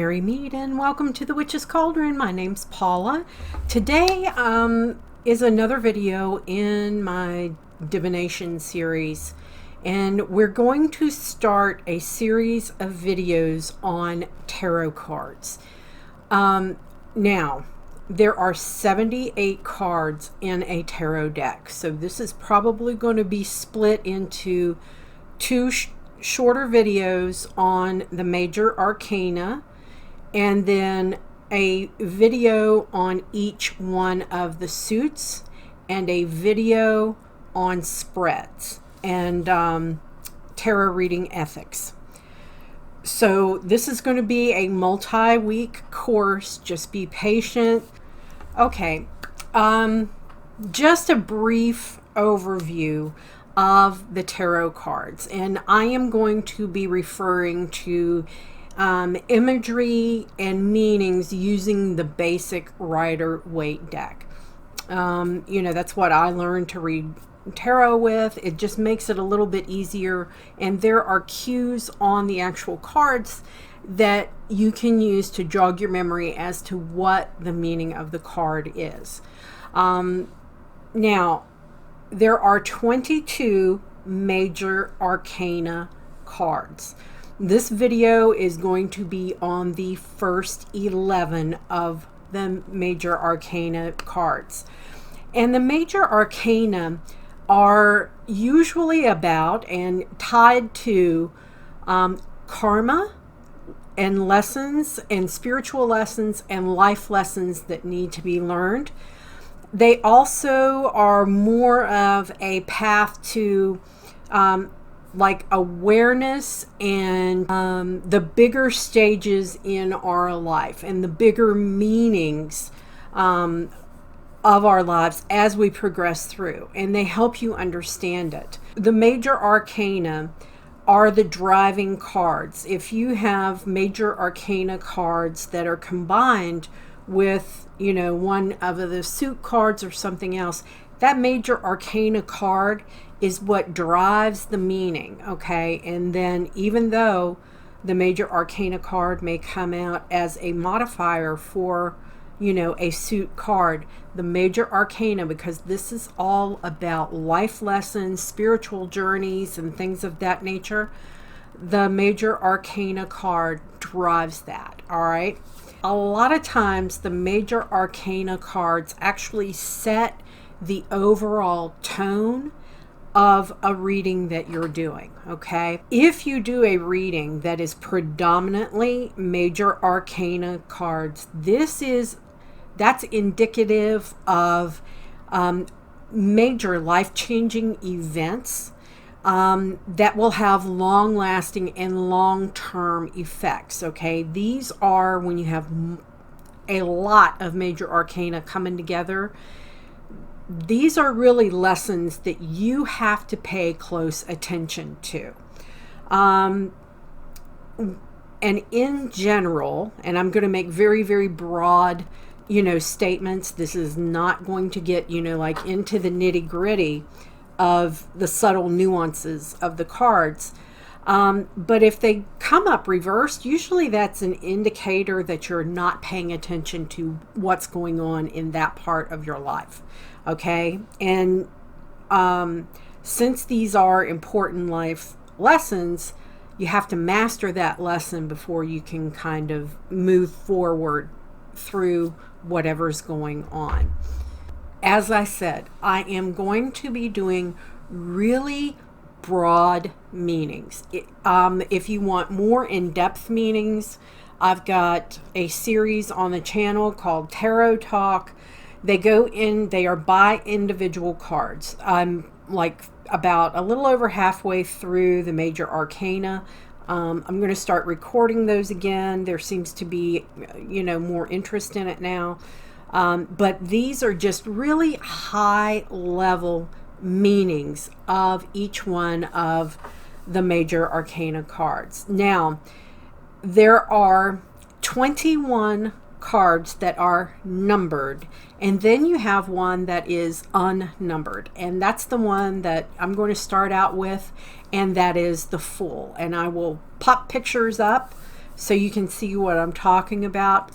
Merry Mead and welcome to the Witch's Cauldron. My name's Paula. Today is another video in my Divination series, and we're going to start a series of videos on tarot cards. Now, there are 78 cards in a tarot deck, so this is probably going to be split into two shorter videos on the major arcana and then a video on each one of the suits and a video on spreads and tarot reading ethics. So this is going to be a multi-week course. Just be patient. Okay, just a brief overview of the tarot cards, and I am going to be referring to imagery and meanings using the basic Rider-Waite deck. You know, that's what I learned to read tarot with. It just makes it a little bit easier, and there are cues on the actual cards that you can use to jog your memory as to what the meaning of the card is. Now, there are 22 major arcana cards. This video is going to be on the first 11 of the major arcana cards. And the major arcana are usually about and tied to karma and lessons and spiritual lessons and life lessons that need to be learned. They also are more of a path to like awareness and the bigger stages in our life and the bigger meanings of our lives as we progress through, and they help you understand it. The major arcana are the driving cards. If you have major arcana cards that are combined with, you know, one of the suit cards or something else, that major arcana card is what drives the meaning, okay? And then even though the major arcana card may come out as a modifier for, you know, a suit card, the major arcana, because this is all about life lessons, spiritual journeys, and things of that nature, the major arcana card drives that, all right? A lot of times the major arcana cards actually set the overall tone of a reading that you're doing, okay? If you do a reading that is predominantly major arcana cards, that's indicative of major life-changing events that will have long-lasting and long-term effects, okay? These are when you have a lot of major arcana coming together. These are really lessons that you have to pay close attention to. And in general, and I'm going to make very, very broad, you know, statements. This is not going to get, you know, like into the nitty-gritty of the subtle nuances of the cards. But if they come up reversed, usually that's an indicator that you're not paying attention to what's going on in that part of your life. Okay? And since these are important life lessons, you have to master that lesson before you can kind of move forward through whatever's going on. As I said, I am going to be doing really broad meanings. If you want more in-depth meanings, I've got a series on the channel called Tarot Talk. They are by individual cards. I'm like about a little over halfway through the major arcana. I'm going to start recording those again. There seems to be, you know, more interest in it now. But these are just really high level meanings of each one of the major arcana cards. Now, there are 21 cards that are numbered, and then you have one that is unnumbered, and that's the one that I'm going to start out with, and that is the Fool. And I will pop pictures up so you can see what I'm talking about.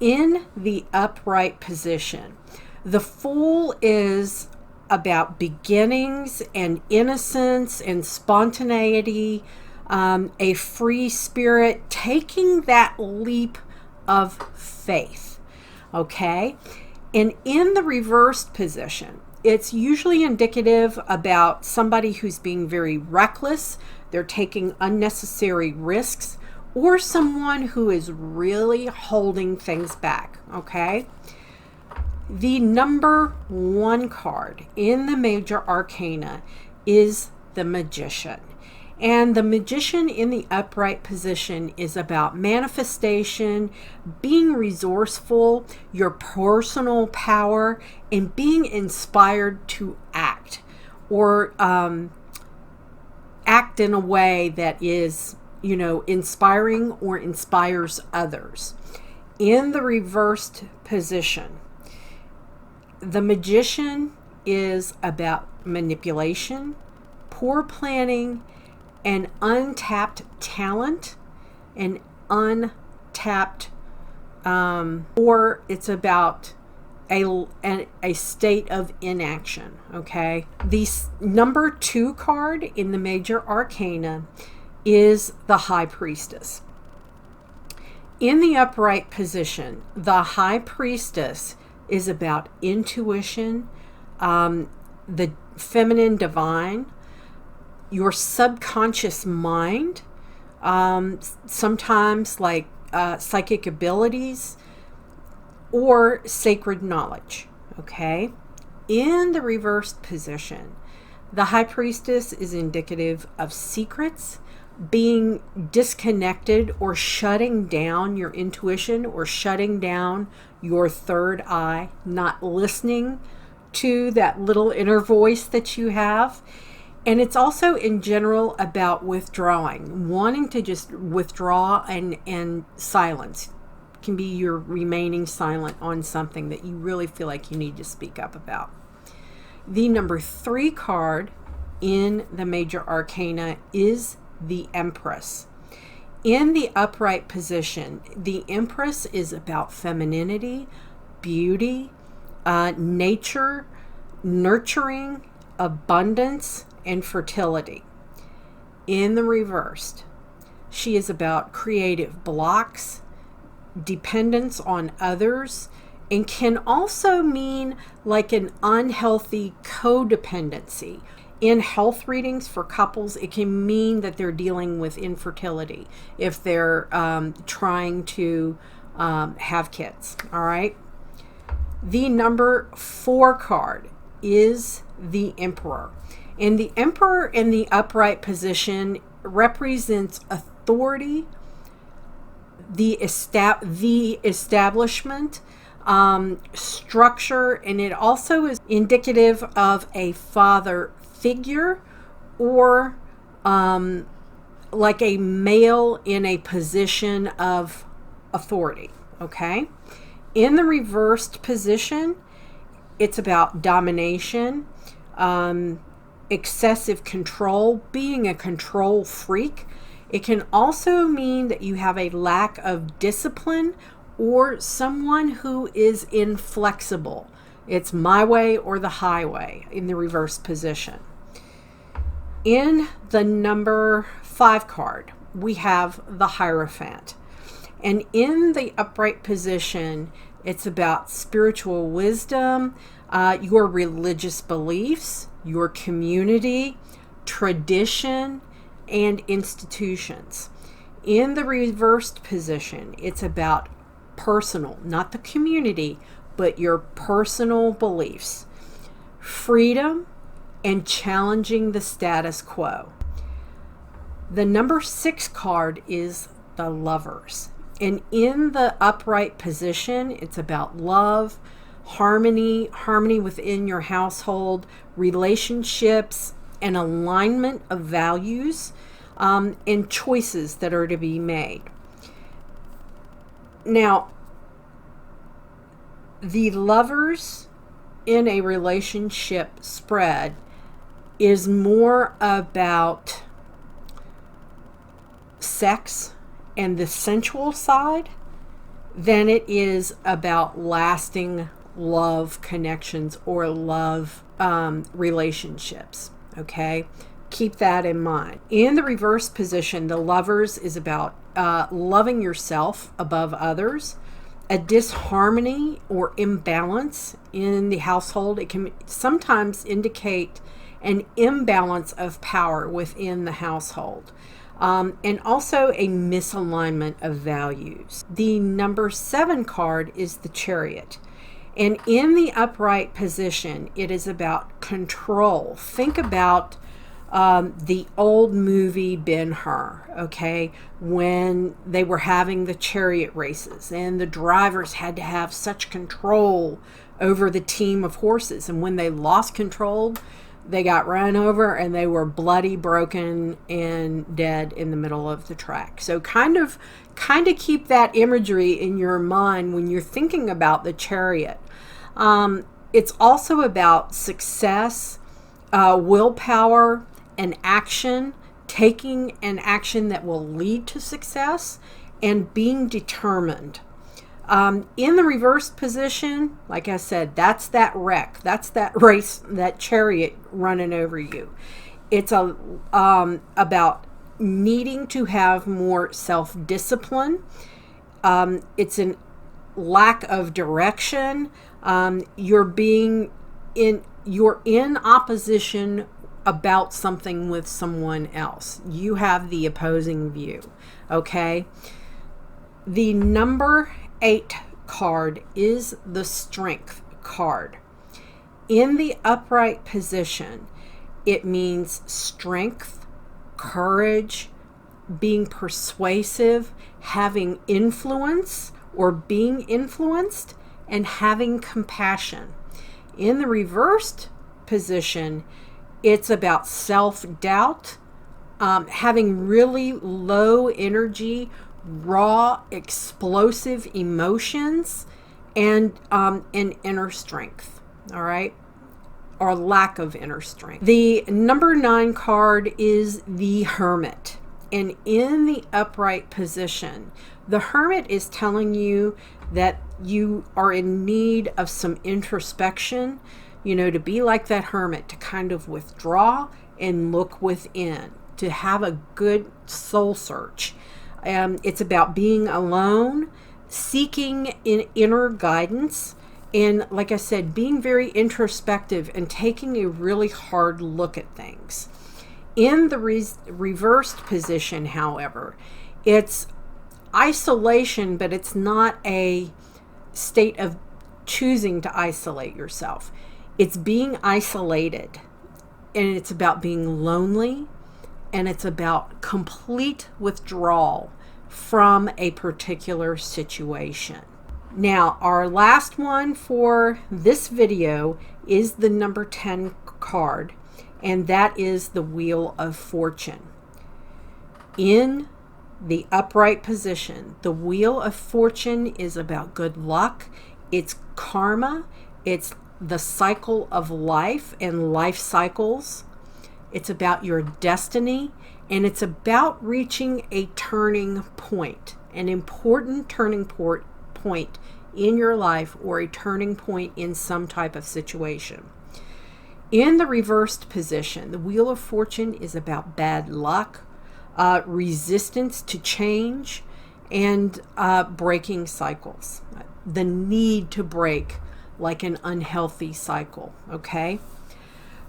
In the upright position, the Fool is about beginnings and innocence and spontaneity, a free spirit, taking that leap of faith. Okay? And in the reversed position, it's usually indicative about somebody who's being very reckless, they're taking unnecessary risks, or someone who is really holding things back. Okay? The number 1 card in the major arcana is the Magician. And the Magician in the upright position is about manifestation, being resourceful, your personal power, and being inspired to act, or act in a way that is, you know, inspiring or inspires others. In the reversed position, the Magician is about manipulation, poor planning, and untapped talent, and untapped, or it's about a state of inaction. Okay, the number 2 card in the major arcana is the High Priestess. In the upright position, the High Priestess is about intuition, the feminine divine, your subconscious mind, sometimes like psychic abilities, or sacred knowledge. Okay? In the reversed position, the High Priestess is indicative of secrets, being disconnected or shutting down your intuition, or shutting down your third eye, not listening to that little inner voice that you have. And it's also in general about withdrawing, wanting to just withdraw, and silence can be your remaining silent on something that you really feel like you need to speak up about. The number 3 card in the major arcana is the Empress. In the upright position, the Empress is about femininity, beauty, nature, nurturing, abundance, and fertility. In the reversed, she is about creative blocks, dependence on others, and can also mean like an unhealthy codependency. In health readings for couples, it can mean that they're dealing with infertility if they're trying to have kids. All right. The number 4 card is the Emperor. And the Emperor in the upright position represents authority, the establishment, structure, and it also is indicative of a father figure, or like a male in a position of authority. Okay? In the reversed position, it's about domination, excessive control, being a control freak. It can also mean that you have a lack of discipline, or someone who is inflexible. It's my way or the highway in the reverse position. In the number 5 card, we have the Hierophant. And in the upright position, it's about spiritual wisdom, your religious beliefs, your community, tradition, and institutions. In the reversed position, it's about personal, not the community, but your personal beliefs, freedom, and challenging the status quo. The number 6 card is the Lovers. And in the upright position, it's about love, harmony within your household, relationships, and alignment of values, and choices that are to be made. Now, the Lovers in a relationship spread is more about sex and the sensual side, then it is about lasting love connections or love relationships. Okay, keep that in mind. In the reverse position, the Lovers is about loving yourself above others. A disharmony or imbalance in the household. It can sometimes indicate an imbalance of power within the household. And also a misalignment of values. The number 7 card is the Chariot. And in the upright position, it is about control. Think about the old movie Ben-Hur, okay, when they were having the chariot races and the drivers had to have such control over the team of horses. And when they lost control, they got run over and they were bloody, broken, and dead in the middle of the track. So kind of keep that imagery in your mind when you're thinking about the Chariot. It's also about success, willpower, and action, taking an action that will lead to success, and being determined. In the reverse position, like I said, that's that wreck. That's that race, that chariot running over you. It's about needing to have more self-discipline. It's a lack of direction. You're in opposition about something with someone else. You have the opposing view. Okay. The number 8 card is the Strength card. In the upright position, it means strength, courage, being persuasive, having influence or being influenced, and having compassion. In the reversed position, it's about self-doubt, having really low energy, raw, explosive emotions, and inner strength, all right? Or lack of inner strength. The number 9 card is the Hermit. And in the upright position, the Hermit is telling you that you are in need of some introspection, you know, to be like that hermit, to kind of withdraw and look within, to have a good soul search. It's about being alone, seeking inner guidance, and like I said, being very introspective and taking a really hard look at things. In the reversed position, however, it's isolation, but it's not a state of choosing to isolate yourself. It's being isolated, and it's about being lonely, and it's about complete withdrawal from a particular situation. Now, our last one for this video is the number 10 card, and that is the Wheel of Fortune. In the upright position, the Wheel of Fortune is about good luck. It's karma. It's the cycle of life and life cycles. It's about your destiny, and it's about reaching a turning point, an important turning point in your life, or a turning point in some type of situation. In the reversed position, the Wheel of Fortune is about bad luck, resistance to change, and breaking cycles. The need to break like an unhealthy cycle, okay?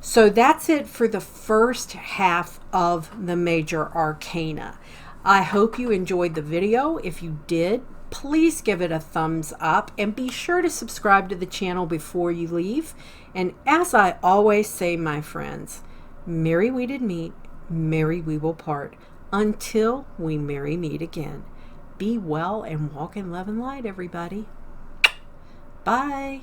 So that's it for the first half of the major arcana. I hope you enjoyed the video. If you did, please give it a thumbs up and be sure to subscribe to the channel before you leave. And as I always say, my friends, merry we did meet, merry we will part, until we merry meet again. Be well and walk in love and light, everybody. Bye.